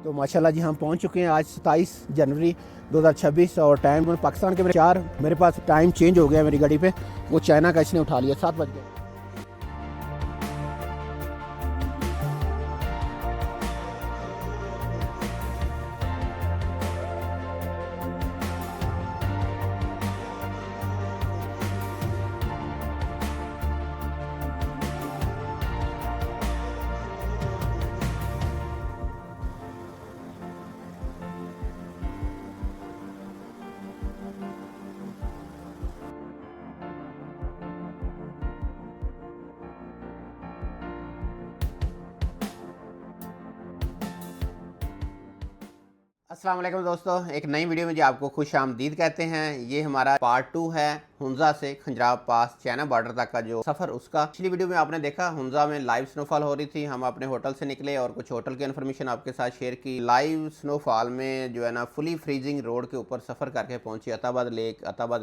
तो माशाल्लाह जी हम पहुंच चुके हैं आज 27 जनवरी 2026 और टाइम पाकिस्तान के 4 मेरे पास टाइम चेंज हो गया मेरी गाड़ी पे, वो चाइना का इसने उठा लिया 7 बज गए। अस्सलाम वालेकुम दोस्तों, एक नई वीडियो में जी आपको खुश आमदीद कहते हैं। ये हमारा पार्ट 2 है हुंजा से खंजराब पास चाइना बॉर्डर तक का जो सफ़र उसका। पिछली वीडियो में आपने देखा हुंजा में लाइव स्नोफॉल हो रही थी, हम अपने होटल से निकले और कुछ होटल की इन्फॉर्मेशन आपके साथ शेयर की। लाइव स्नोफॉल में जो है ना फुली फ्रीजिंग रोड के ऊपर सफ़र करके पहुंची अताबाद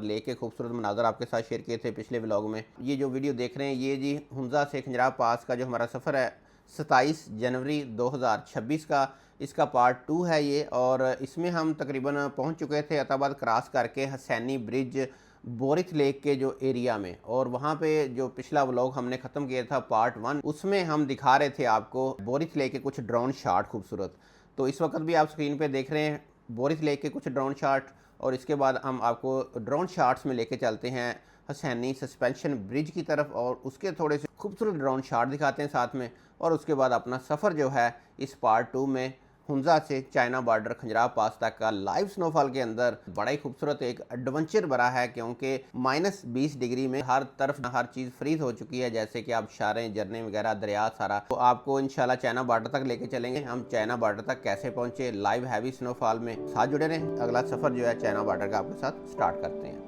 लेक के खूबसूरत मनाजर आपके साथ शेयर किए थे पिछले व्लॉग में। ये जो वीडियो देख रहे हैं ये जी हुंजा से खंजराब पास का जो हमारा सफ़र है 27 जनवरी 2026 का, इसका पार्ट 2 है ये। और इसमें हम तकरीबन पहुंच चुके थे अताबाद क्रॉस करके हसैनी ब्रिज बोरिथ लेक के जो एरिया में, और वहां पे जो पिछला व्लॉग हमने ख़त्म किया था पार्ट 1, उसमें हम दिखा रहे थे आपको बोरिथ लेक के कुछ ड्रोन शॉट खूबसूरत। तो इस वक्त भी आप स्क्रीन पे देख रहे हैं बोरिथ लेक के कुछ ड्रोन शॉट, और इसके बाद हम आपको ड्रोन शॉट्स में लेके चलते हैं हसैनी सस्पेंशन ब्रिज की तरफ, और उसके थोड़े से खूबसूरत ड्रोन शॉट दिखाते हैं साथ में। और उसके बाद अपना सफ़र जो है इस पार्ट 2 में हुंजा से चाइना बॉर्डर खंजराब पास तक का लाइव स्नोफॉल के अंदर बड़ा ही खूबसूरत एक एडवेंचर भरा है, क्योंकि -20 डिग्री में हर तरफ हर चीज़ फ्रीज हो चुकी है, जैसे कि आप शारें झरने वगैरह दरिया सारा। तो आपको इंशाल्लाह चाइना बॉर्डर तक लेके चलेंगे। हम चाइना बॉर्डर तक कैसे पहुंचे लाइव हैवी स्नोफॉल में, साथ जुड़े रहें। अगला सफ़र जो है चाइना बॉर्डर का आपके साथ स्टार्ट करते हैं।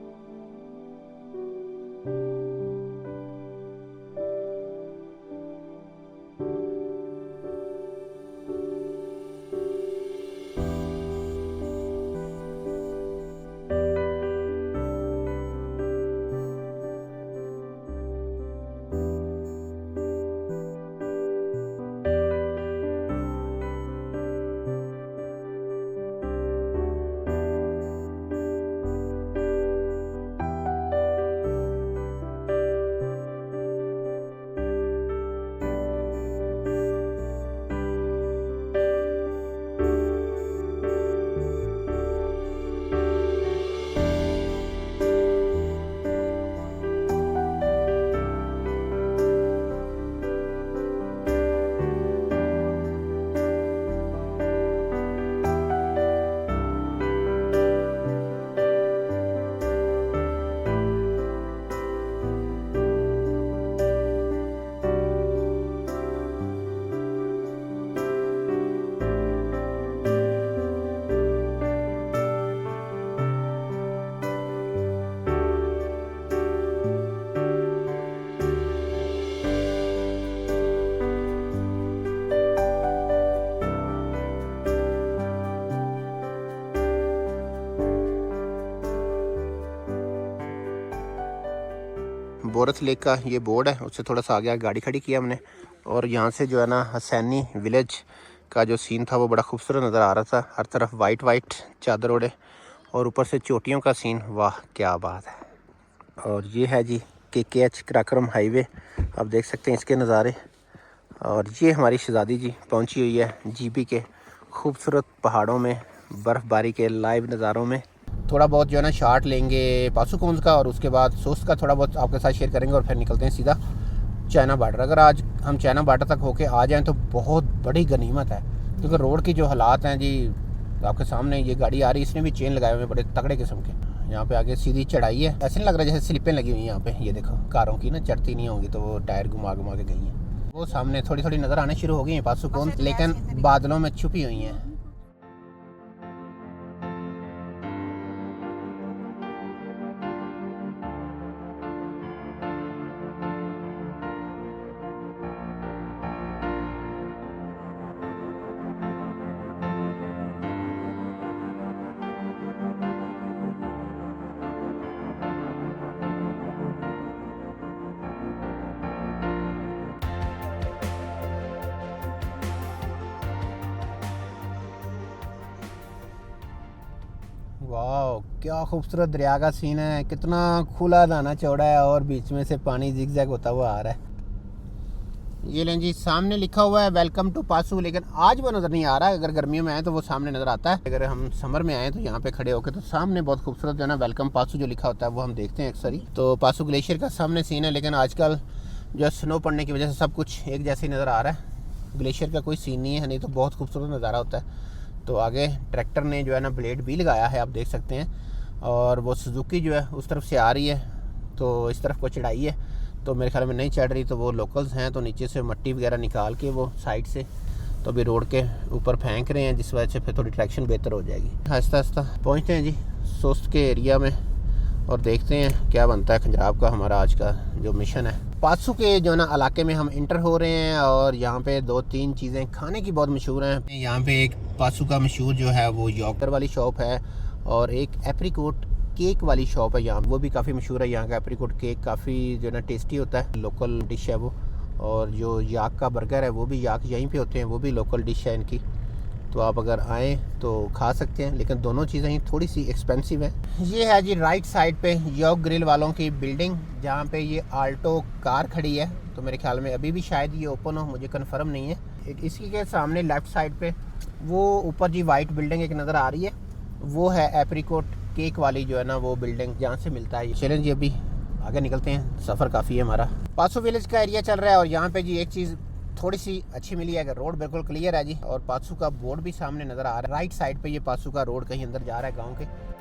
बोरथ लेक का ये बोर्ड है, उससे थोड़ा सा आगे गाड़ी खड़ी किया हमने, और यहाँ से जो है ना हसैनी विलेज का जो सीन था वो बड़ा खूबसूरत नज़र आ रहा था। हर तरफ वाइट वाइट चादर ओढ़े और ऊपर से चोटियों का सीन, वाह क्या बात है। और ये है जी KKH कराक्रम हाईवे, आप देख सकते हैं इसके नज़ारे। और ये हमारी शहज़ादी जी पहुँची हुई है GB के खूबसूरत पहाड़ों में बर्फ़बारी के लाइव नज़ारों में। थोड़ा बहुत जो है ना शार्ट लेंगे पासुकोंस का, और उसके बाद सोस्ट का थोड़ा बहुत आपके साथ शेयर करेंगे, और फिर निकलते हैं सीधा चाइना बॉर्डर। अगर आज हम चाइना बॉर्डर तक होके आ जाएं तो बहुत बड़ी गनीमत है, क्योंकि रोड की जो हालात हैं जी आपके सामने। ये गाड़ी आ रही है, इसने भी चेन लगाए हुए हैं बड़े तगड़े किस्म के। यहाँ पे आगे सीधी चढ़ाई है, ऐसे नहीं लग रहा जैसे स्लिपें लगी हुई हैं यहाँ पे। ये देखो कारों की ना चढ़ती नहीं होंगी तो वो टायर घुमा घुमा के गई हैं। वो सामने थोड़ी थोड़ी नज़र आने शुरू हो गई हैं पासुकोंस, लेकिन बादलों में छुपी हुई हैं। वाह क्या खूबसूरत दरिया का सीन है, कितना खुला दाना चौड़ा है और बीच में से पानी जिगजैग होता हुआ आ रहा है। ये लें जी, सामने लिखा हुआ है वेलकम टू पासू, लेकिन आज वो नज़र नहीं आ रहा है। अगर गर्मियों में आए तो वो सामने नज़र आता है। अगर हम समर में आए तो यहाँ पे खड़े होकर तो सामने बहुत खूबसूरत जो है ना वेलकम पासू जो लिखा होता है वो हम देखते हैं अक्सर ही। तो पासू ग्लेशियर का सामने सीन है, लेकिन आजकल जो स्नो पड़ने की वजह से सब कुछ एक जैसे ही नज़र आ रहा है। ग्लेशियर का कोई सीन नहीं है, नहीं तो बहुत खूबसूरत नज़ारा होता है। तो आगे ट्रैक्टर ने जो है ना ब्लेड भी लगाया है, आप देख सकते हैं, और वो सुजुकी जो है उस तरफ से आ रही है, तो इस तरफ को चढ़ाई है, तो मेरे ख्याल में नहीं चढ़ रही। तो वो लोकल्स हैं, तो नीचे से मट्टी वगैरह निकाल के वो साइड से तो अभी रोड के ऊपर फेंक रहे हैं, जिस वजह से फिर थोड़ी ट्रैक्शन बेहतर हो जाएगी। आहिस्ता आहिस्ता पहुँचते हैं जी सोस्ट के एरिया में और देखते हैं क्या बनता है खंजराब का हमारा आज का जो मिशन है। पासू के जो ना इलाके में हम इंटर हो रहे हैं और यहाँ पे 2-3 चीज़ें खाने की बहुत मशहूर हैं। यहाँ पे एक पासू का मशहूर जो है वो यॉर्कर वाली शॉप है और एक एप्रीकोट केक वाली शॉप है यहाँ, वो भी काफ़ी मशहूर है। यहाँ का एप्रीकोट केक काफ़ी जो ना टेस्टी होता है, लोकल डिश है वो। और जो याक का बर्गर है वो भी याक यहीं पे होते हैं, वो भी लोकल डिश है इनकी। तो आप अगर आएँ तो खा सकते हैं, लेकिन दोनों चीज़ें ही थोड़ी सी एक्सपेंसिव है। ये है जी राइट साइड पे यॉक ग्रिल वालों की बिल्डिंग, जहाँ पे ये आल्टो कार खड़ी है। तो मेरे ख्याल में अभी भी शायद ये ओपन हो, मुझे कंफर्म नहीं है। इसी के सामने लेफ़्ट साइड पे वो ऊपर जी वाइट बिल्डिंग एक नज़र आ रही है, वो है एप्रीकोट केक वाली जो है ना वो बिल्डिंग, जहाँ से मिलता है। चलें जी अभी आगे निकलते हैं, सफ़र काफ़ी है हमारा। पासू विलेज का एरिया चल रहा है और यहाँ पे जी एक चीज़ थोड़ी सी अच्छी मिली है कि रोड बिल्कुल क्लियर है जी, और पासू का बोर्ड भी सामने नज़र आ रहा है। राइट साइड पे ये पासू का रोड कहीं अंदर जा रहा है गांव के।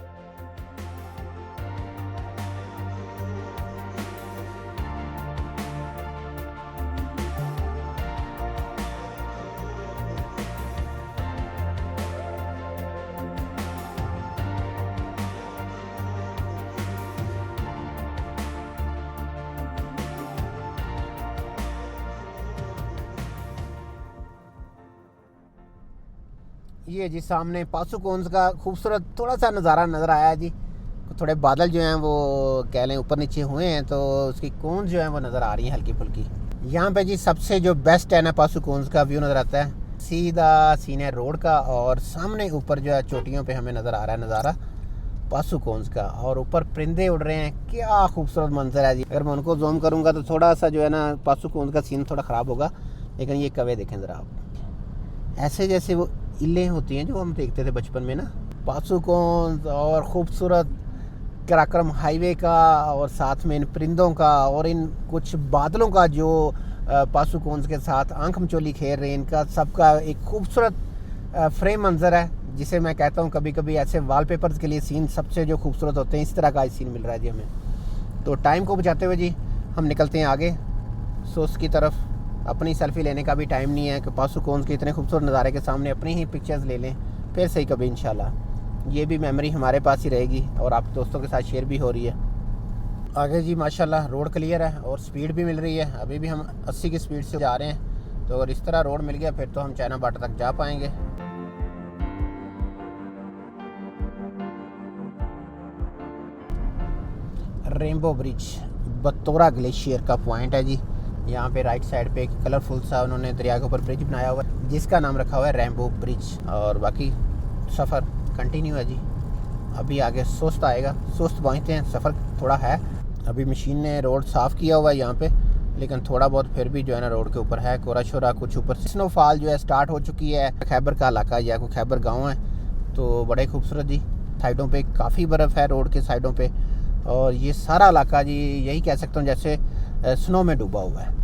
ये जी सामने पासू कोन्स का खूबसूरत थोड़ा सा नज़ारा नज़र आया है जी। थोड़े बादल जो हैं वो कह लें ऊपर नीचे हुए हैं, तो उसकी कोन्स जो हैं वो नज़र आ रही हैं हल्की फुल्की। यहाँ पे जी सबसे जो बेस्ट है ना पासू कोन्स का व्यू नज़र आता है, सीधा सीन है रोड का, और सामने ऊपर जो है चोटियों पे हमें नज़र आ रहा है नज़ारा पासू कोन्स का, और ऊपर परिंदे उड़ रहे हैं। क्या खूबसूरत मंजर है जी। अगर मैं उनको जूम करूँगा तो थोड़ा सा जो है ना पासू कोन्स का सीन थोड़ा ख़राब होगा, लेकिन ये कवे देखें ज़रा आप, ऐसे जैसे वो इलें होती हैं जो हम देखते थे बचपन में ना। पासू कोन्स और खूबसूरत कराक्रम हाईवे का, और साथ में इन परिंदों का और इन कुछ बादलों का जो पासू कोन्स के साथ आंख मचोली खेल रहे हैं, इनका सबका एक खूबसूरत फ्रेम मंजर है, जिसे मैं कहता हूँ कभी कभी ऐसे वॉलपेपर्स के लिए सीन सबसे जो खूबसूरत होते हैं, इस तरह का सीन मिल रहा है जी हमें। तो टाइम को बचाते हुए जी हम निकलते हैं आगे सोस की तरफ। अपनी सेल्फ़ी लेने का भी टाइम नहीं है कि पासू कोन्स के इतने खूबसूरत नज़ारे के सामने अपनी ही पिक्चर्स ले लें, फिर सही कभी इंशाल्लाह। ये भी मेमोरी हमारे पास ही रहेगी और आप दोस्तों के साथ शेयर भी हो रही है। आगे जी माशाल्लाह रोड क्लियर है और स्पीड भी मिल रही है। अभी भी हम 80 की स्पीड से जा रहे हैं, तो अगर इस तरह रोड मिल गया फिर तो हम चाइना बॉर्डर तक जा पाएंगे। रेनबो ब्रिज बतौरा ग्लेशियर का पॉइंट है जी। यहाँ पे राइट साइड पे एक कलरफुल सा उन्होंने दरिया के ऊपर ब्रिज बनाया हुआ है, जिसका नाम रखा हुआ है रेनबो ब्रिज। और बाकी सफ़र कंटिन्यू है जी। अभी आगे सुस्त आएगा, सुस्त पहुँचते हैं, सफ़र थोड़ा है। अभी मशीन ने रोड साफ़ किया हुआ है यहाँ पे, लेकिन थोड़ा बहुत फिर भी जो है ना रोड के ऊपर है कोरा शोरा। कुछ ऊपर स्नोफॉल जो है स्टार्ट हो चुकी है। खैबर का इलाका या कोई खैबर गाँव है, तो बड़े खूबसूरत जी। साइडों पे काफ़ी बर्फ़ है रोड के साइडों पे, और ये सारा इलाका जी यही कह सकता हूँ जैसे स्नो में डूबा हुआ है।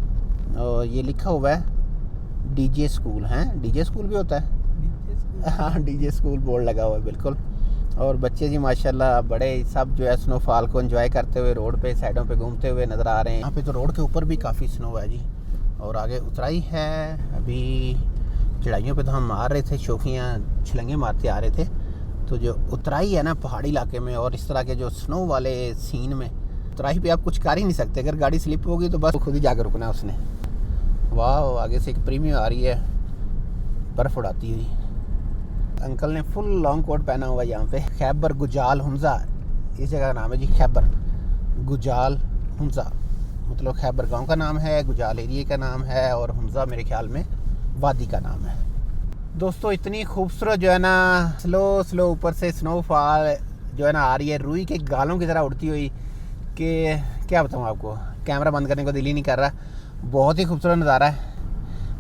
और ये लिखा हुआ है डीजे स्कूल है, डीजे स्कूल भी होता है, हाँ डीजे स्कूल बोर्ड लगा हुआ है बिल्कुल। और बच्चे जी माशाल्लाह बड़े सब जो है स्नोफॉल को एंजॉय करते हुए रोड पे साइडों पे घूमते हुए नज़र आ रहे हैं। यहाँ पे तो रोड के ऊपर भी काफ़ी स्नो है जी, और आगे उतराई है। अभी चढ़ाइयों पे तो हम मार रहे थे, शोखियाँ छलंगे मारते आ रहे थे। तो जो उतराई है ना पहाड़ी इलाके में और इस तरह के जो स्नो वाले सीन में, उतराई पे आप कुछ कर ही नहीं सकते। अगर गाड़ी स्लिप होगी तो बस खुद ही जाकर रुकना है उसने। वाह, आगे से एक प्रीमियम आ रही है बर्फ़ उड़ाती हुई। अंकल ने फुल लॉन्ग कोट पहना हुआ है यहाँ पे। खैबर गुजाल हुंजा इस जगह का नाम है जी, खैबर गुजाल हुंजा, मतलब खैबर गांव का नाम है, गुजाल एरिया का नाम है, और हुंजा मेरे ख्याल में वादी का नाम है। दोस्तों इतनी खूबसूरत जो है ना स्लो ऊपर से स्नोफॉल जो है ना आ रही है रुई के गालों की तरह उड़ती हुई कि क्या बताऊँ आपको, कैमरा बंद करने को दिल ही नहीं कर रहा। बहुत ही खूबसूरत नज़ारा है।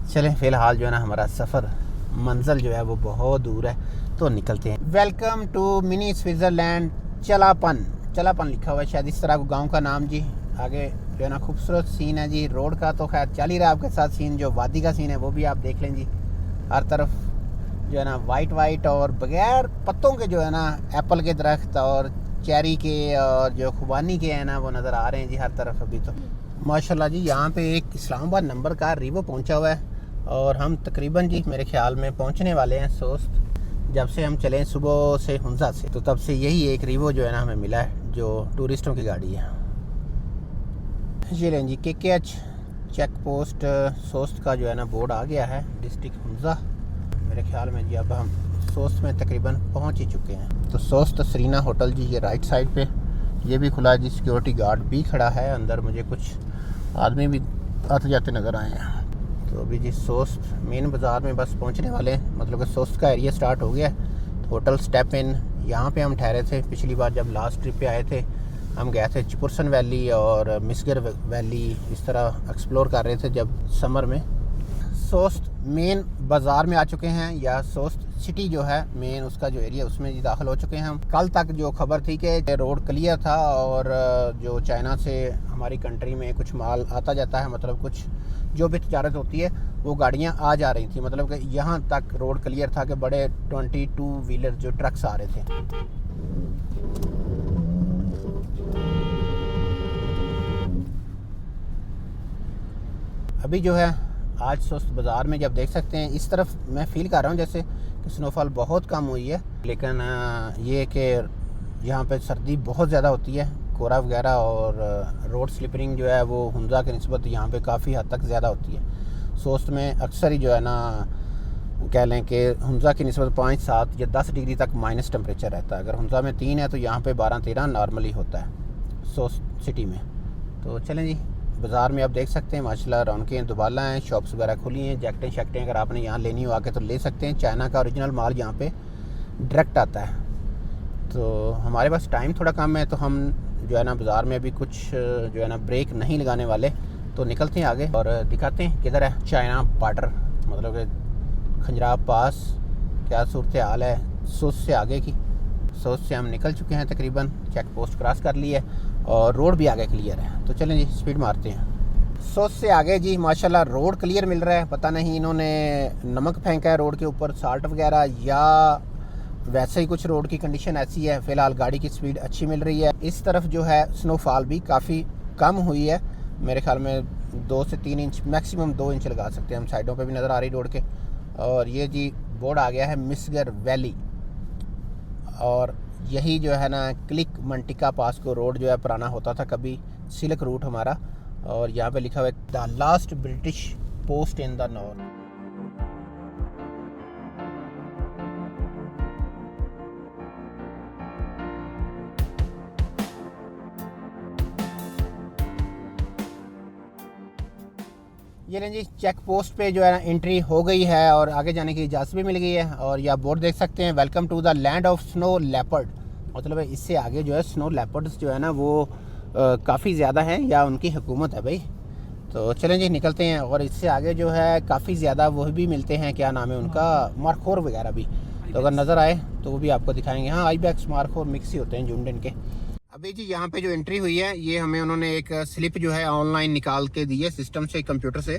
चलें फ़िलहाल जो है ना हमारा सफ़र मंजिल जो है वो बहुत दूर है, तो निकलते हैं। वेलकम टू मिनी स्विट्ज़रलैंड चलापन लिखा हुआ है शायद इस तरह को गांव का नाम जी। आगे जो है ना खूबसूरत सीन है जी। रोड का तो खैर चल ही रहा है आपके साथ सीन, जो वादी का सीन है वो भी आप देख लें जी। हर तरफ जो है ना वाइट और बगैर पत्तों के जो है ना एप्पल के दरख्त और चेरी के और जो खुबानी के हैं ना वो नज़र आ रहे हैं जी हर तरफ। अभी तो माशाल्लाह जी यहाँ पे एक इस्लामाबाद नंबर का रिवो पहुँचा हुआ है और हम तकरीबन जी मेरे ख्याल में पहुँचने वाले हैं सोस्त। जब से हम चलें सुबह से हुंजा से, तो तब से यही एक रिवो जो है ना हमें मिला है जो टूरिस्टों की गाड़ी है। ये लें जी KKH चेक पोस्ट सोस्त का जो है ना बोर्ड आ गया है, डिस्ट्रिक्ट हुंजा। मेरे ख्याल में जी अब हम सोस्त में तकरीबन पहुंच ही चुके हैं। तो सोस्त सरीना होटल जी ये राइट साइड पे ये भी खुला है जी। सिक्योरिटी गार्ड भी खड़ा है अंदर, मुझे कुछ आदमी भी आते जाते नज़र आए हैं। तो अभी जी सोस्त मेन बाज़ार में बस पहुंचने वाले हैं, मतलब कि सोस्त का एरिया स्टार्ट हो गया है। होटल स्टेप इन यहाँ पे हम ठहरे थे पिछली बार जब लास्ट ट्रिप पे आए थे। हम गए थे चिपुरसन वैली और मिसगर वैली, इस तरह एक्सप्लोर कर रहे थे जब समर में। सोस्त मेन बाज़ार में आ चुके हैं, या सोस्त सिटी जो है मेन उसका जो एरिया उसमें जी दाखिल हो चुके हैं हम। कल तक जो खबर थी कि रोड क्लियर था और जो चाइना से हमारी कंट्री में कुछ माल आता जाता है, मतलब कुछ जो भी तजारत होती है वो गाड़ियां आ जा रही थी, मतलब कि यहाँ तक रोड क्लियर था कि बड़े 22 व्हीलर जो ट्रक्स आ रहे थे। अभी जो है आज सोस्त बाज़ार में जब देख सकते हैं इस तरफ मैं फ़ील कर रहा हूँ जैसे कि स्नोफॉल बहुत कम हुई है, लेकिन ये कि यहाँ पे सर्दी बहुत ज़्यादा होती है, कोहरा वगैरह, और रोड स्लिपरिंग जो है वो हुंजा के निस्बत यहाँ पे काफ़ी हद तक ज़्यादा होती है। सोस्त में अक्सर ही जो है ना कह लें कि हुंजा की निस्बत 5, 7 या 10 डिग्री तक माइनस टेम्परेचर रहता है। अगर हुंजा में 3 है तो यहाँ पे 12, 13 नॉर्मली होता है सोस्त सिटी में। तो चलें जी बाज़ार में आप देख सकते हैं माशाल्लाह रौनकें दुबाला हैं, शॉप्स वगैरह खुली हैं। जैकटें अगर आपने यहाँ लेनी हो आके तो ले सकते हैं। चाइना का ओरिजिनल माल यहाँ पे डायरेक्ट आता है। तो हमारे पास टाइम थोड़ा कम है तो हम जो है ना बाज़ार में अभी कुछ जो है ना ब्रेक नहीं लगाने वाले, तो निकलते हैं आगे और दिखाते हैं किधर है चाइना बॉर्डर, मतलब कि खंजराब पास क्या सूरत हाल है सोस्त से आगे की। सोस्त से हम निकल चुके हैं, तकरीबन चेक पोस्ट क्रॉस कर ली है और रोड भी आगे क्लियर है। तो चलें जी स्पीड मारते हैं। सोस्त से आगे जी माशाल्लाह रोड क्लियर मिल रहा है। पता नहीं इन्होंने नमक फेंका है रोड के ऊपर, साल्ट वगैरह, या वैसे ही कुछ रोड की कंडीशन ऐसी है। फ़िलहाल गाड़ी की स्पीड अच्छी मिल रही है। इस तरफ जो है स्नोफॉल भी काफ़ी कम हुई है, मेरे ख्याल में 2 से 3 इंच, मैक्सिमम 2 इंच लगा सकते हैं हम। साइडों पे भी नज़र आ रही रोड के। और ये जी बोर्ड आ गया है मिसगर वैली, और यही जो है ना क्लिक मंटिका पास को रोड जो है पुराना होता था कभी, सिल्क रूट हमारा। और यहाँ पे लिखा हुआ है the last British post in the north. ये लें जी चेक पोस्ट पे जो है ना एंट्री हो गई है और आगे जाने की इजाज़त भी मिल गई है। और यह बोर्ड देख सकते हैं welcome to the land of snow leopard, मतलब है इससे आगे जो है स्नो लेपर्ड्स जो है ना वो काफ़ी ज़्यादा हैं, या उनकी हुकूमत है भाई। तो चलें जी निकलते हैं। और इससे आगे जो है काफ़ी ज़्यादा वो भी मिलते हैं, क्या नाम है उनका, मारखोर वगैरह भी। तो अगर नज़र आए तो वो भी आपको दिखाएंगे। हाँ आईबैक्स मारखोर मिक्स ही होते हैं झुंड इनके। अभी जी यहाँ पे जो एंट्री हुई है ये हमें उन्होंने एक स्लिप जो है ऑनलाइन निकाल के दी है सिस्टम से, कंप्यूटर से।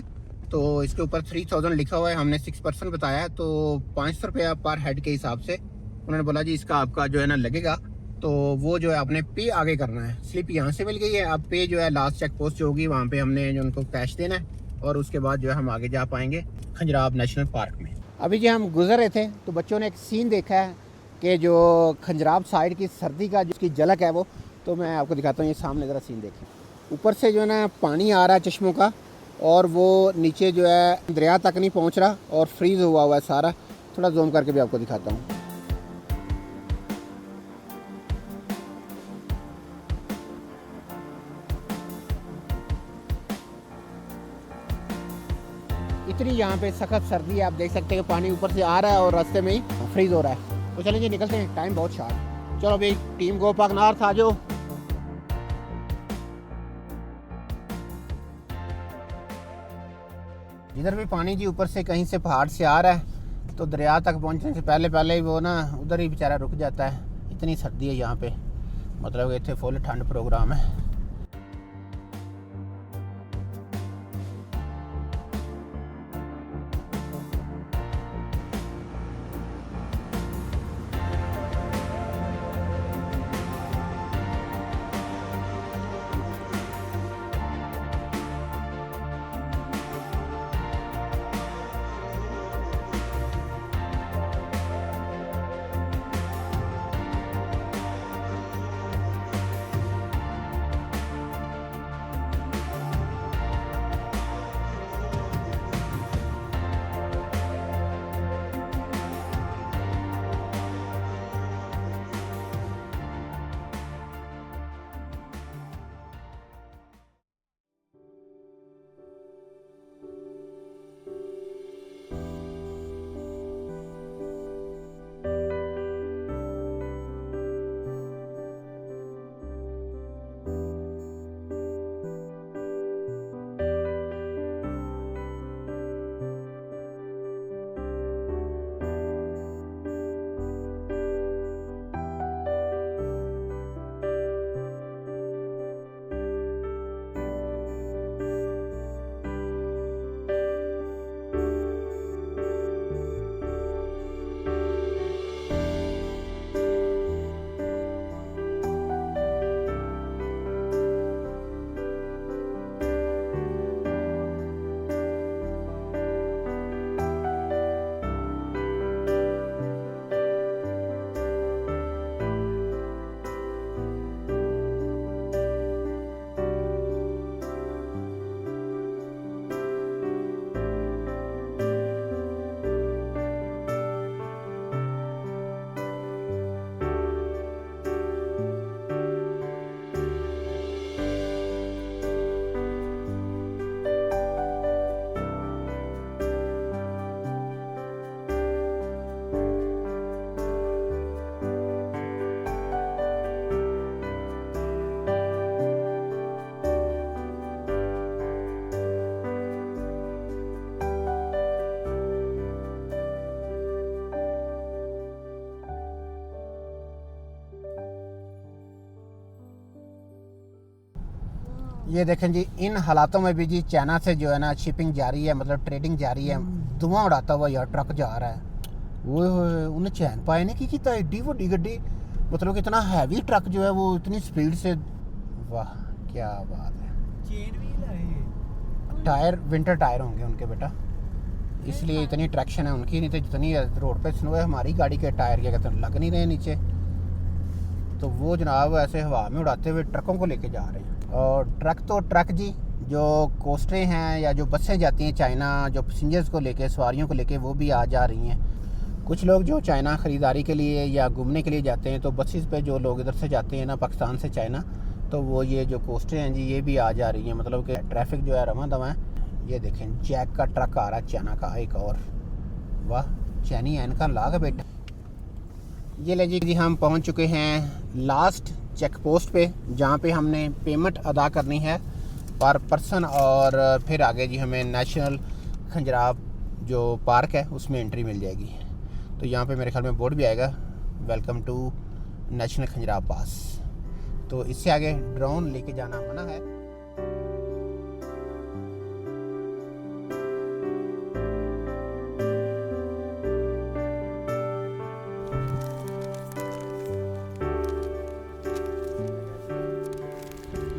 तो इसके ऊपर 3000 लिखा हुआ है, हमने 6% बताया है, तो 500 रुपया पर हेड के हिसाब से उन्होंने बोला जी इसका आपका जो है ना लगेगा। तो वो जो है आपने पे आगे करना है। स्लिप यहाँ से मिल गई है, अब पे जो है लास्ट चेक पोस्ट जो होगी वहाँ पे हमने जो उनको कैश देना है, और उसके बाद जो है हम आगे जा पाएंगे खंजराब नेशनल पार्क में। अभी जो हम गुजर रहे थे तो बच्चों ने एक सीन देखा है कि जो खंजराब साइड की सर्दी का जिसकी झलक है वो, तो मैं आपको दिखाता हूँ। ये सामने ज़रा सीन देखें, ऊपर से जो है ना पानी आ रहा है चश्मों का, और वो नीचे जो है दरिया तक नहीं पहुँच रहा और फ्रीज़ हुआ है सारा। थोड़ा जूम करके भी आपको दिखाता हूँ। इतनी यहाँ पे सख्त सर्दी है, आप देख सकते हैं कि पानी ऊपर से आ रहा है और रास्ते में ही फ्रीज़ हो रहा है। तो चलें जी निकलते हैं, टाइम बहुत शार्ट। चलो भाई टीम गोपाक नॉर्थ आ जाओ। इधर भी पानी जी ऊपर से कहीं से पहाड़ से आ रहा है, तो दरिया तक पहुंचने से पहले पहले ही वो ना उधर ही बेचारा रुक जाता है। इतनी सर्दी है यहाँ पे, मतलब कि इतने फुल ठंड प्रोग्राम है। ये देखें जी, इन हालातों में भी जी चाइना से जो है ना शिपिंग जारी है, मतलब ट्रेडिंग जारी है। धुआं उड़ाता हुआ यार ट्रक जा रहा है। वो उन्हें चैन पाए नहीं की एड्डी वड्डी गड्डी, मतलब कितना हैवी ट्रक जो है वो इतनी स्पीड से, वाह क्या बात है। चेन भी टायर विंटर टायर होंगे उनके बेटा, इसलिए इतनी ट्रैक्शन है उनकी। नहीं तो जितनी रोड पे स्नो है हमारी गाड़ी के टायर क्या कहते हैं लग नहीं रहे नीचे। तो वो जनाब ऐसे हवा में उड़ाते हुए ट्रकों को लेके जा रहे हैं। और ट्रक तो ट्रक जी, जो कोस्टें हैं या जो बसें जाती हैं चाइना, जो पैसेंजर्स को लेके, सवारियों को लेके, वो भी आ जा रही हैं। कुछ लोग जो चाइना ख़रीदारी के लिए या घूमने के लिए जाते हैं, तो बसेस पे जो लोग इधर से जाते हैं ना पाकिस्तान से चाइना, तो वो ये जो कोस्टें हैं जी ये भी आ जा रही हैं। मतलब कि ट्रैफिक जो है रवा दवा है। ये देखें जैक का ट्रक आ रहा है चाइना का एक और, वाह चाइनी एनका लाग बेटा। ये ले जी हम पहुंच चुके हैं लास्ट चेक पोस्ट पे, जहाँ पे हमने पेमेंट अदा करनी है पर पर्सन, और फिर आगे जी हमें नेशनल खंजराब जो पार्क है उसमें एंट्री मिल जाएगी। तो यहाँ पे मेरे ख्याल में बोर्ड भी आएगा, वेलकम टू नेशनल खंजराब पास। तो इससे आगे ड्रोन लेके जाना मना है।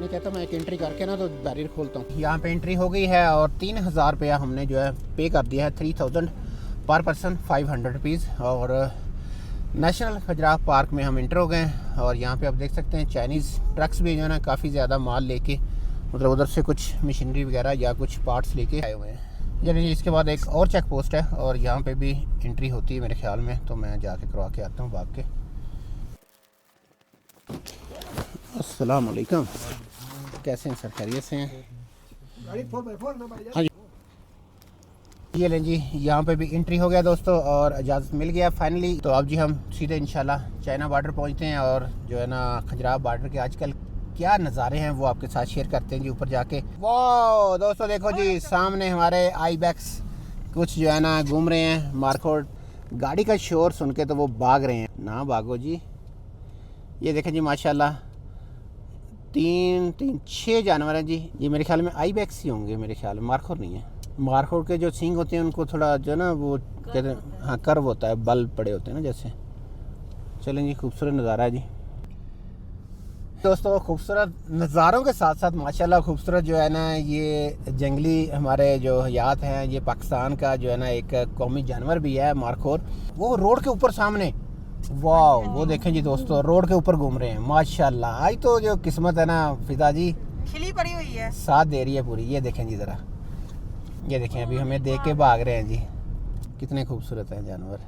कहता मैं एक एंट्री करके ना तो बैरियर खोलता हूँ। यहाँ पे एंट्री हो गई है और 3000 रुपया हमने जो है पे कर दिया है, 3000 पर पर्सन, 500 रुपीज़। और नेशनल खजराफ पार्क में हम इंटर हो गए। और यहाँ पे आप देख सकते हैं चाइनीज़ ट्रक्स भी जो है ना काफ़ी ज़्यादा माल लेके, मतलब उधर से कुछ मशीनरी वगैरह या कुछ पार्ट्स लेके आए हुए हैं। यानी इसके बाद एक और चेक पोस्ट है और यहाँ पे भी एंट्री होती है मेरे ख्याल में, तो मैं जाके करवा के आता हूँ भाग के। अस्सलाम वालेकुम, कैसे हैं सर, खैरियत से हैं? हाँ जी। ये लें जी, यहाँ पे भी एंट्री हो गया दोस्तों और इजाज़त मिल गया फाइनली। तो अब जी हम सीधे इंशाल्लाह चाइना बॉर्डर पहुँचते हैं और जो है ना खजुराहो बॉर्डर के आजकल क्या नज़ारे हैं वो आपके साथ शेयर करते हैं जी ऊपर जाके। वाह दोस्तों देखो जी, सामने हमारे आईबैक्स कुछ जो है ना घूम रहे हैं। मार्कोट गाड़ी का शोर सुन के तो वो भाग रहे हैं। ना भागो जी। ये देखें जी माशाल्लाह 6 जानवर हैं जी। ये मेरे ख्याल में आईबैक्स ही होंगे, मेरे ख्याल में मार्कोट नहीं है। मार्कोट के जो सींग होते हैं उनको थोड़ा जो है ना वो कहते हैं, हाँ कर्व होता है, बल पड़े होते हैं ना जैसे। चलें जी, खूबसूरत नज़ारा है जी दोस्तों। खूबसूरत नज़ारों के साथ साथ माशाल्लाह खूबसूरत जो है ना ये जंगली हमारे जो हयात हैं। ये पाकिस्तान का जो है ना एक कौमी जानवर भी है मार्कोट। वो रोड के ऊपर सामने, वाह वो देखें जी दोस्तों, रोड के ऊपर घूम रहे हैं माशाल्लाह। आज तो जो किस्मत है ना फिदा जी, खिली पड़ी हुई है, साथ दे रही है पूरी। ये देखें जी ज़रा, ये देखें अभी हमें देख के भाग रहे हैं जी। कितने खूबसूरत हैं जानवर।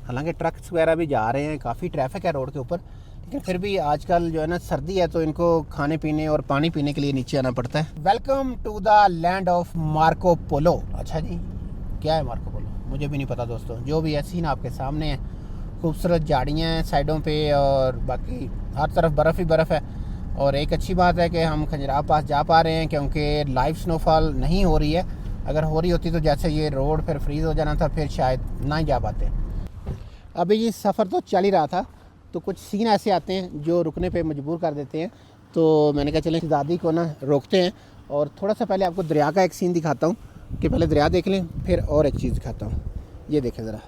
हालांकि ट्रक्स वगैरह भी जा रहे हैं, काफ़ी ट्रैफिक है रोड के ऊपर, लेकिन फिर भी आजकल जो है ना सर्दी है तो इनको खाने पीने और पानी पीने के लिए नीचे आना पड़ता है। Welcome to the land of Marco Polo. अच्छा जी, क्या है मार्को पोलो मुझे भी नहीं पता दोस्तों। जो भी है सीन आपके सामने है, खूबसूरत झाड़ियाँ हैं साइडों पे और बाकी हर तरफ बर्फ़ ही बर्फ़ है। और एक अच्छी बात है कि हम खजुराहो पास जा पा रहे हैं क्योंकि लाइव स्नोफॉल नहीं हो रही है। अगर हो रही होती तो जैसे ये रोड फिर फ्रीज़ हो जाना था, फिर शायद ना ही जा पाते। अभी ये सफ़र तो चल ही रहा था तो कुछ सीन ऐसे आते हैं जो रुकने पे मजबूर कर देते हैं। तो मैंने कहा चलें शहज़ादी को ना रोकते हैं और थोड़ा सा पहले आपको दरिया का एक सीन दिखाता हूँ कि पहले दरिया देख लें, फिर और एक चीज़ दिखाता हूँ। ये देखें ज़रा,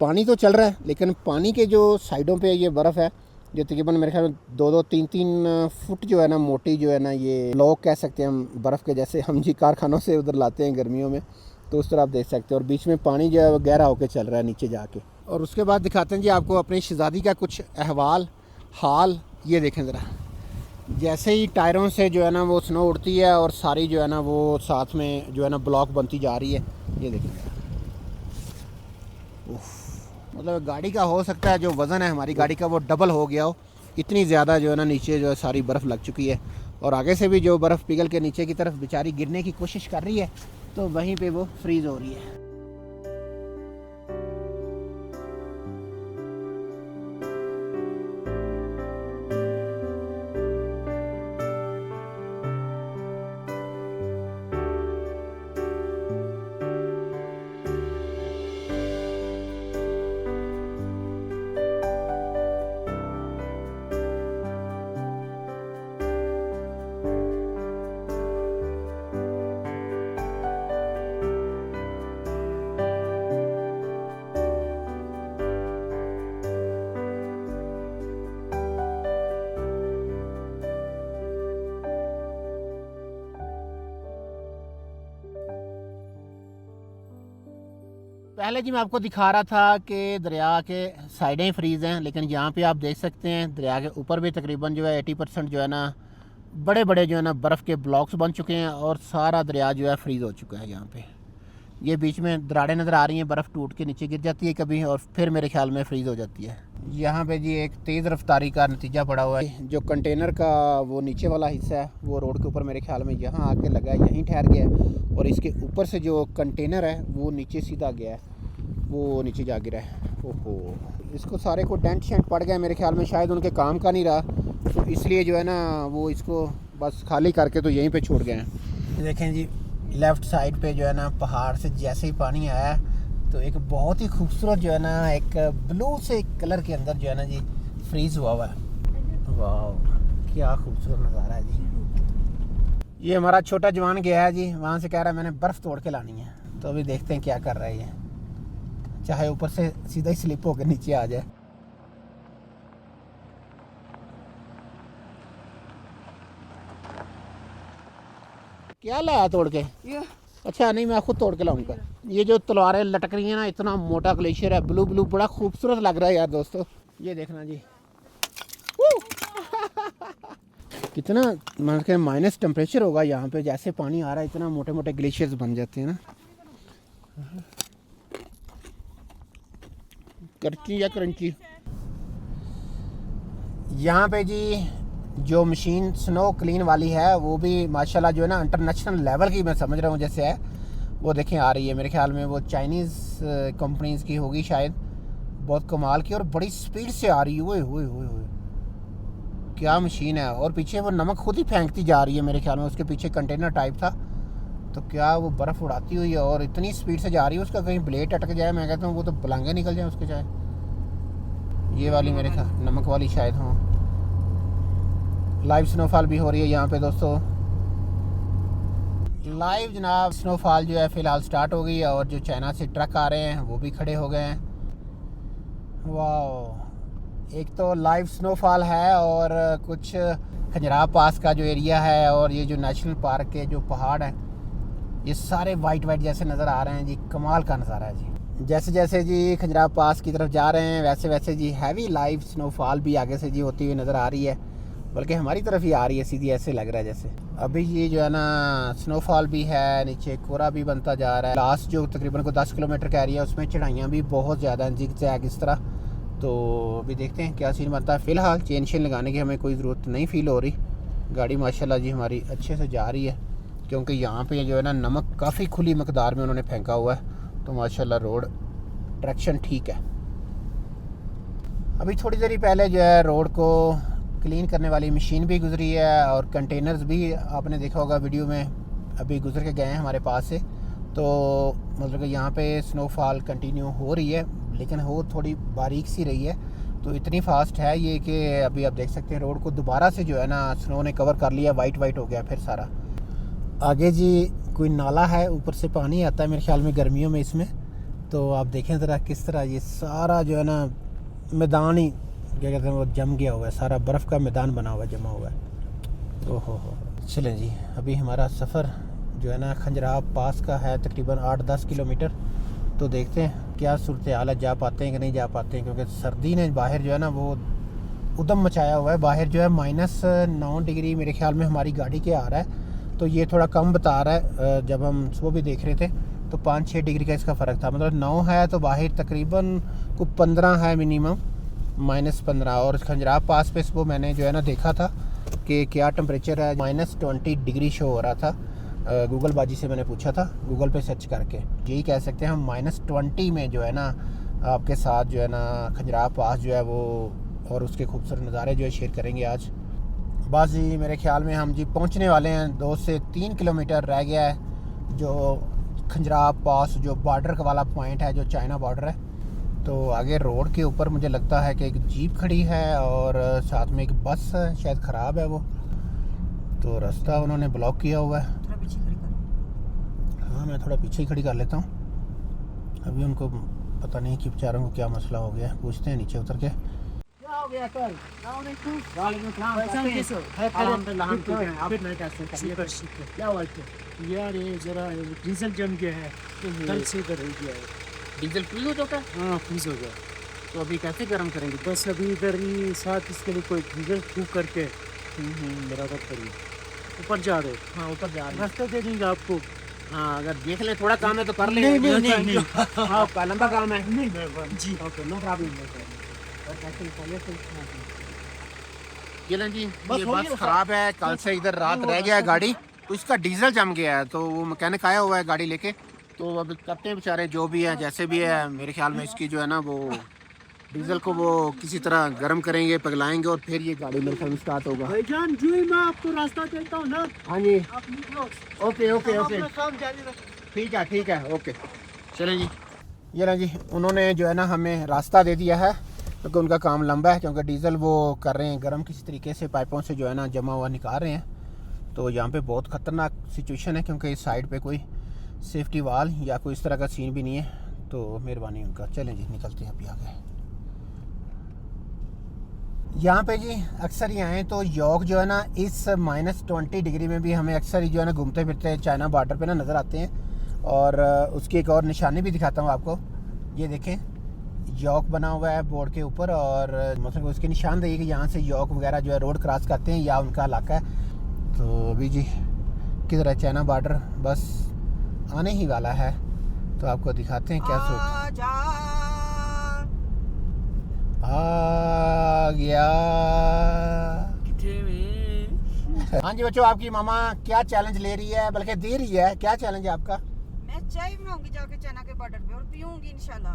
पानी तो चल रहा है लेकिन पानी के जो साइडों पे ये बर्फ़ है जो तकरीबन मेरे ख्याल में 2-3 फुट जो है ना मोटी जो है ना, ये ब्लॉक कह सकते हैं हम बर्फ़ के, जैसे हम जी कारखानों से उधर लाते हैं गर्मियों में, तो उस तरह आप देख सकते हैं। और बीच में पानी जो है गहरा होकर चल रहा है नीचे जाके। और उसके बाद दिखाते हैं जी आपको अपनी शहज़ादी का कुछ अहवाल हाल। ये देखें ज़रा, जैसे ही टायरों से जो है ना वो स्नो उड़ती है और सारी जो है ना वो साथ में जो है ना ब्लॉक बनती जा रही है। ये देखें, मतलब गाड़ी का हो सकता है जो वज़न है हमारी गाड़ी का वो डबल हो गया हो, इतनी ज़्यादा जो है ना नीचे जो है सारी बर्फ़ लग चुकी है। और आगे से भी जो बर्फ़ पिघल के नीचे की तरफ बेचारी गिरने की कोशिश कर रही है तो वहीं पे वो फ्रीज़ हो रही है। पहले जी मैं आपको दिखा रहा था कि दरिया के साइडें फ्रीज़ हैं, लेकिन यहाँ पे आप देख सकते हैं दरिया के ऊपर भी तकरीबन जो है 80% जो है ना बड़े बड़े जो है ना बर्फ़ के ब्लॉक्स बन चुके हैं और सारा दरिया जो है फ्रीज़ हो चुका है। यहाँ पे ये बीच में दरारें नज़र आ रही हैं, बर्फ़ टूट के नीचे गिर जाती है कभी और फिर मेरे ख्याल में फ्रीज़ हो जाती है। यहाँ पे जी एक तेज़ रफ्तारी का नतीजा पड़ा हुआ है। जो कंटेनर का वो नीचे वाला हिस्सा है वो रोड के ऊपर मेरे ख्याल में यहाँ आके लगा है, यहीं ठहर गया है। और इसके ऊपर से जो कंटेनर है वो नीचे सीधा गया है, वो नीचे जा गिरा है। ओहो, इसको सारे को डेंट शेंट पड़ गया मेरे ख्याल में, शायद उनके काम का नहीं रहा तो इसलिए जो है ना वो इसको बस खाली करके तो यहीं पे छोड़ गए हैं। देखें जी लेफ़्ट साइड पे जो है ना पहाड़ से जैसे ही पानी आया तो एक बहुत ही खूबसूरत जो है ना एक ब्लू से कलर के अंदर जो है ना जी फ्रीज़ हुआ हुआ है। वाह क्या खूबसूरत नज़ारा है जी। ये हमारा छोटा जवान गया है जी, वहाँ से कह रहा है मैंने बर्फ़ तोड़ के लानी है, तो अभी देखते हैं क्या कर रहा है ये, चाहे ऊपर से सीधा ही स्लिप होकर नीचे आ जाए। क्या लाया तोड़ के? अच्छा नहीं, मैं खुद तोड़ के लाऊंगा। ये जो तलवारें लटक रही हैं ना, इतना मोटा ग्लेशियर है, ब्लू ब्लू, बड़ा खूबसूरत लग रहा है यार दोस्तों। ये देखना जी कितना मतलब माइनस टेम्परेचर होगा यहाँ पे, जैसे पानी आ रहा है इतना मोटे मोटे ग्लेशियर्स बन जाते हैं ना। करची या क्रंची। यहाँ पे जी जो मशीन स्नो क्लीन वाली है वो भी माशाल्लाह जो है ना इंटरनेशनल लेवल की मैं समझ रहा हूँ जैसे है। वो देखें आ रही है, मेरे ख्याल में वो चाइनीज़ कंपनीज़ की होगी शायद, बहुत कमाल की और बड़ी स्पीड से आ रही है। ओए ओए ओए ओए, क्या मशीन है। और पीछे वो नमक खुद ही फेंकती जा रही है, मेरे ख्याल में उसके पीछे कंटेनर टाइप था, तो क्या वो बर्फ़ उड़ाती हुई है और इतनी स्पीड से जा रही है, उसका कहीं ब्लेड अटक जाए, मैं कहता हूँ वो तो बलांगे निकल जाए उसके चाहे। ये वाली मेरे ख्याल नमक वाली शायद। हाँ, लाइव स्नोफॉल भी हो रही है यहाँ पे दोस्तों, लाइव जनाब स्नोफॉल जो है फ़िलहाल स्टार्ट हो गई है और जो चाइना से ट्रक आ रहे हैं वो भी खड़े हो गए हैं। वाह, एक तो लाइव स्नोफॉल है और कुछ खंजराब पास का जो एरिया है और ये जो नेशनल पार्क के जो पहाड़ हैं ये सारे वाइट वाइट जैसे नज़र आ रहे हैं जी। कमाल का नज़ारा है जी। जैसे जैसे जी खंजराब पास की तरफ जा रहे हैं वैसे वैसे जी हैवी लाइव स्नोफॉल भी आगे से जी होती हुई नज़र आ रही है, बल्कि हमारी तरफ ही आ रही है सीधी, ऐसे लग रहा है जैसे। अभी ये जो है ना स्नोफॉल भी है, नीचे कोहरा भी बनता जा रहा है। लास्ट जो तकरीबन को 10 किलोमीटर का एरिया है उसमें चढ़ाइयाँ भी बहुत ज़्यादा हैं, जिग जैग इस तरह। तो अभी देखते हैं क्या सीन बनता है। फ़िलहाल चेन शेन लगाने की हमें कोई ज़रूरत नहीं फ़ील हो रही, गाड़ी माशाल्लाह जी हमारी अच्छे से जा रही है, क्योंकि यहाँ पे जो है ना नमक काफ़ी खुली मकदार में उन्होंने फेंका हुआ है, तो माशाल्लाह रोड ट्रैक्शन ठीक है। अभी थोड़ी देर पहले जो है रोड को क्लीन करने वाली मशीन भी गुजरी है और कंटेनर्स भी आपने देखा होगा वीडियो में, अभी गुजर के गए हैं हमारे पास से। तो मतलब कि यहाँ पे स्नोफॉल कंटिन्यू हो रही है, लेकिन हो थोड़ी बारीक सी रही है, तो इतनी फास्ट है ये कि अभी आप देख सकते हैं रोड को दोबारा से जो है ना स्नो ने कवर कर लिया, वाइट वाइट हो गया फिर सारा। आगे जी कोई नाला है, ऊपर से पानी आता है मेरे ख्याल में गर्मियों में इसमें, तो आप देखें ज़रा किस तरह ये सारा जो है ना मैदान ही क्या कहते हैं वो जम गया हुआ है, सारा बर्फ़ का मैदान बना हुआ है, जमा हुआ है। ओहो हो, चलें जी अभी हमारा सफ़र जो है ना खंजराब पास का है तकरीबन 8-10 किलोमीटर, तो देखते हैं क्या सूरत हाल है, जा पाते हैं कि नहीं जा पाते हैं, क्योंकि सर्दी ने बाहर जो है ना वो उदम मचाया हुआ है। बाहर जो है -9 डिग्री मेरे ख्याल में हमारी गाड़ी के आ रहा है, तो ये थोड़ा कम बता रहा है। जब हम सुबह भी देख रहे थे तो 5-6 डिग्री का इसका फ़र्क था, मतलब 9 है तो बाहर तकरीबन को 15 है मिनिमम, -15। और खंजराब पास पे सुबह मैंने जो है ना देखा था कि क्या टेम्परेचर है, -20 डिग्री शो हो रहा था। गूगल बाजी से मैंने पूछा था, गूगल पे सर्च करके, यही कह सकते हैं हम -20 में जो है ना आपके साथ जो है ना खंजराब पास जो है वो और उसके खूबसूरत नज़ारे जो है शेयर करेंगे आज। बस जी मेरे ख्याल में हम जी पहुंचने वाले हैं, 2 से 3 किलोमीटर रह गया है जो खंजराब पास जो बॉर्डर वाला पॉइंट है, जो चाइना बॉर्डर है। तो आगे रोड के ऊपर मुझे लगता है कि एक जीप खड़ी है और साथ में एक बस है, शायद ख़राब है वो, तो रास्ता उन्होंने ब्लॉक किया हुआ है। थोड़ा पीछे खड़ी कर। हाँ मैं थोड़ा पीछे ही खड़ी कर लेता हूँ, अभी उनको पता नहीं कि बेचारों को क्या मसला हो गया, पूछते हैं नीचे उतर के। क्या हो गया सर? क्या हुआ यार ये जरा डीजल जम गया है, कल से इधर हो गया है। डीजल फ्यूज हो चुका है? हाँ फ्यूज हो गया। तो अभी कैसे गर्म करेंगे? बस अभी इधर ही साथ इसके लिए कोई डीजल फूक करके बराबर करिए। ऊपर जा रहे हो? हाँ ऊपर जा रहे हैं, रास्ता दे देंगे आपको। हाँ अगर देख ले थोड़ा काम है तो कर ले। नहीं आपका लंबा काम है जी। Okay no problem. ये ना जी ये बस ख़राब है, कल से इधर रात रह गया है गाड़ी, तो इसका डीजल जम गया है, तो वो मैकेनिक आया हुआ है गाड़ी लेके, तो अब करते हैं बेचारे जो भी है जैसे भी है। मेरे ख्याल में इसकी जो है ना वो डीजल को वो किसी तरह गर्म करेंगे, पिघलाएंगे और फिर ये गाड़ी मेरे ख्याल में स्टार्ट होगा। भाईजान जो ही मैं आपको रास्ता देता हूँ ना। हाँ जी आप निकलो। ओके ओके ओके ठीक है ओके चलें जी। ये ना जी उन्होंने जो है ना हमें रास्ता दे दिया है, क्योंकि उनका काम लंबा है, क्योंकि डीज़ल वो कर रहे हैं गर्म किसी तरीके से, पाइपों से जो है ना जमा हुआ निकाल रहे हैं। तो यहाँ पे बहुत ख़तरनाक सिचुएशन है, क्योंकि इस साइड पे कोई सेफ्टी वाल या कोई इस तरह का सीन भी नहीं है, तो मेहरबानी उनका। चलें जी निकलते हैं अभी आगे। यहाँ पे जी अक्सर ही आएँ तो यॉक जो है ना इस -20 डिग्री में भी हमें अक्सर ही जो है ना घूमते फिरते चाइना बॉर्डर पे ना नज़र आते हैं। और उसकी एक और निशानी भी दिखाता हूँ आपको, ये देखें यॉक बना हुआ है बोर्ड के ऊपर, और मतलब उसकी निशानदेही कि यहाँ से यॉक वगैरह जो है रोड क्रॉस करते हैं या उनका इलाका है। तो अभी जी किधर है चाइना बॉर्डर, बस आने ही वाला है, तो आपको दिखाते हैं क्या सोच आ गया। हाँ जी बच्चों, आपकी मामा क्या चैलेंज ले रही है, बल्कि दे रही है, क्या चैलेंज है आपका? मैं मैं चाय बनाऊंगी जाके चाइना के बॉर्डर पे और पीऊंगी इंशाल्लाह।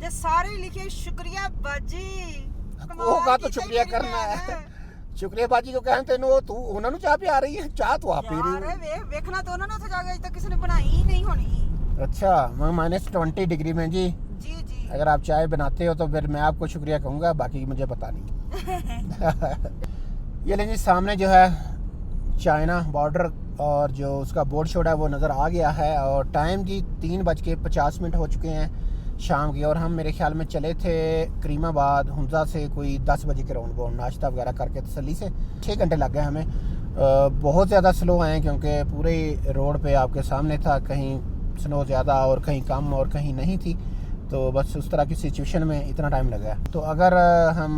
ते सारे लिखे शुक्रिया बाजी। होगा तो शुक्रिया करना है। शुक्रिया बाजी को कहਣ ਤੈਨੂੰ ਤੂੰ ਉਹਨਾਂ ਨੂੰ ਚਾਹ ਪਿਆ ਰਹੀ ਹੈ ਚਾਹ ਤੂੰ ਆਪ ਪੀ ਰਹੀ यार देखना तो उन्होंने ਉੱਥੇ ਜਾ ਕੇ ਅਜੇ ਤੱਕ ਕਿਸੇ ਨੇ ਬਣਾਈ ही नहीं होनी। अच्छा -20 डिग्री में जी जी जी अगर आप चाय बनाते हो तो फिर मैं आपको शुक्रिया कहूँगा, बाकी मुझे पता नहीं। ये लेंगे सामने जो है चाइना बॉर्डर और जो उसका बोर्ड शोड है वो नज़र आ गया है और टाइम जी 3:50 हो चुके हैं शाम की और हम मेरे ख्याल में चले थे करीमाबाद हुंजा से कोई 10 बजे के राउंड बाउंड नाश्ता वगैरह करके तसल्ली से 6 घंटे लग गए हमें। बहुत ज़्यादा स्लो आए क्योंकि पूरे रोड पे आपके सामने था, कहीं स्नो ज़्यादा और कहीं कम और कहीं नहीं थी, तो बस उस तरह की सिचुएशन में इतना टाइम लगा। तो अगर हम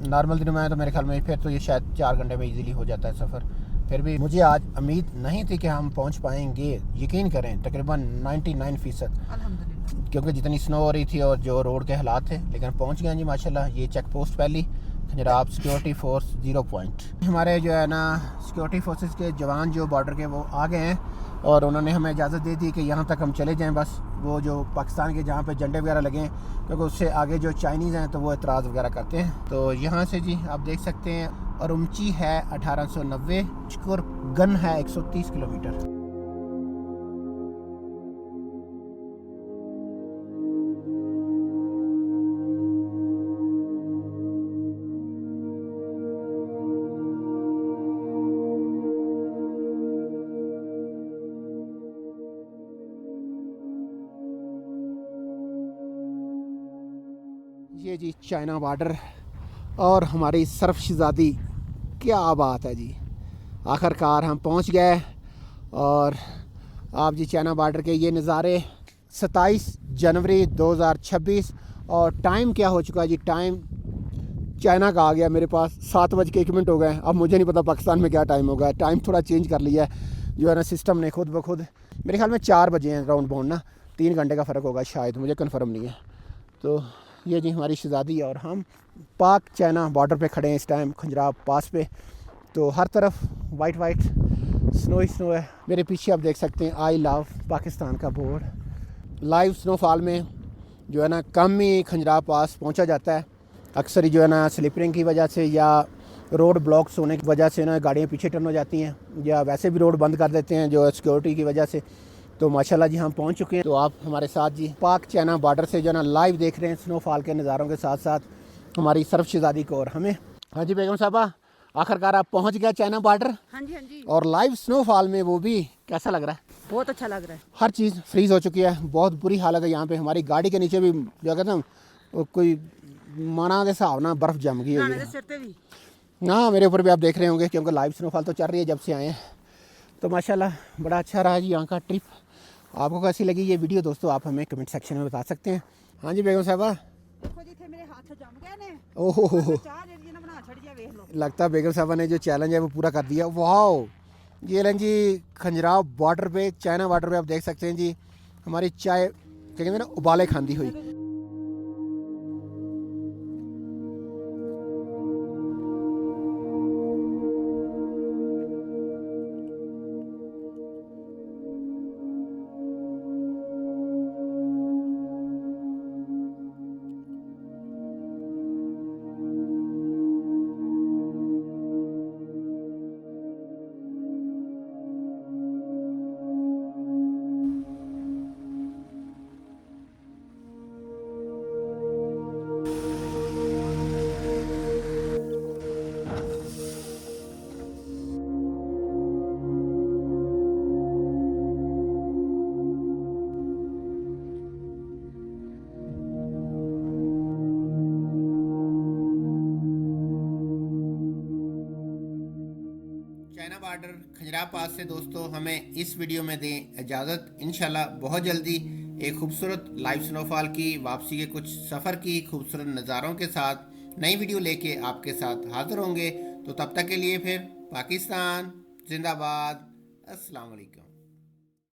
नॉर्मल दिनों में आए तो मेरे ख्याल में फिर तो ये शायद 4 घंटे में इजीली हो जाता है सफ़र। फिर भी मुझे आज उम्मीद नहीं थी कि हम पहुंच पाएंगे, यकीन करें तकरीबन 99% अल्हम्दुलिल्लाह, क्योंकि जितनी स्नो हो रही थी और जो रोड के हालात थे, लेकिन पहुंच गए जी माशाल्लाह। ये चेक पोस्ट पहली खंजराब सिक्योरिटी फोर्स 0 पॉइंट। हमारे जो है ना सिक्योरिटी फोर्सेस के जवान जो बॉर्डर के वो आ गए हैं और उन्होंने हमें इजाज़त दे दी कि यहाँ तक हम चले जाएं, बस वो जो पाकिस्तान के जहाँ पे झंडे वगैरह लगे हैं क्योंकि उससे आगे जो चाइनीज़ हैं तो वो एतराज़ वगैरह करते हैं। तो यहाँ से जी आप देख सकते हैं और ऊंची है 1890 और गन है 130 किलोमीटर। ये जी चाइना बॉर्डर और हमारी सरफशजादी, क्या बात है जी, आखिरकार हम पहुंच गए। और आप जी चाइना बॉर्डर के ये नज़ारे 27 जनवरी 2026 और टाइम क्या हो चुका है जी, टाइम चाइना का आ गया मेरे पास 7:01 हो गए। अब मुझे नहीं पता पाकिस्तान में क्या टाइम होगा, टाइम थोड़ा चेंज कर लिया है जो है ना सिस्टम ने खुद ब खुद। मेरे ख्याल में 4 बजे हैं राउंड बाउंड ना, 3 घंटे का फ़र्क होगा शायद, मुझे कन्फर्म नहीं है। तो ये जी हमारी शहज़ादी और हम पाक चाइना बॉर्डर पे खड़े हैं इस टाइम खंजराब पास पे। तो हर तरफ वाइट वाइट स्नो ही स्नो है। मेरे पीछे आप देख सकते हैं आई लव पाकिस्तान का बोर्ड। लाइव स्नोफॉल में जो है ना कम ही खंजराब पास पहुंचा जाता है, अक्सर ही जो है ना स्लिपरिंग की वजह से या रोड ब्लॉक्स होने की वजह से ना गाड़ियाँ पीछे टर्न हो जाती हैं या वैसे भी रोड बंद कर देते हैं जो सिक्योरिटी की वजह से। तो माशाल्लाह जी हम पहुंच चुके हैं। तो आप हमारे साथ जी पाक चाइना बॉर्डर से जो है ना लाइव देख रहे हैं स्नोफॉल के नज़ारों के साथ साथ हमारी सरफ शहज़ादी को और हमें। हाँ जी बेगम साहबा, आखिरकार आप पहुंच गए चाइना बॉर्डर। हाँ जी और लाइव स्नोफॉल में वो भी कैसा लग रहा है? बहुत अच्छा लग रहा है। हर चीज़ फ्रीज़ हो चुकी है, बहुत बुरी हालत है यहाँ पे। हमारी गाड़ी के नीचे भी जो कहते हैं कोई माना के हिसाब ना बर्फ़ जम गई है। हाँ मेरे ऊपर भी आप देख रहे होंगे क्योंकि लाइव स्नोफॉल तो चल रही है जब से आए हैं। तो माशाल्लाह बड़ा अच्छा रहा जी यहाँ का ट्रिप। आपको कैसी लगी ये वीडियो दोस्तों, आप हमें कमेंट सेक्शन में बता सकते हैं। हाँ जी बेगम साहबा, ओहो लगता है बेगम साहबा ने जो चैलेंज है वो पूरा कर दिया। वाह, ये लें जी खंजराब बॉर्डर पे चाइना बॉर्डर पे आप देख सकते हैं जी हमारी चाय क्या कहते हैं ना उबाले खांदी हुई। चाइना बॉर्डर खंजराब पास से दोस्तों हमें इस वीडियो में दें इजाज़त। इंशाल्लाह बहुत जल्दी एक खूबसूरत लाइव स्नोफॉल की वापसी के कुछ सफ़र की खूबसूरत नज़ारों के साथ नई वीडियो लेके आपके साथ हाज़िर होंगे। तो तब तक के लिए फिर पाकिस्तान जिंदाबाद, अस्सलाम वालेकुम।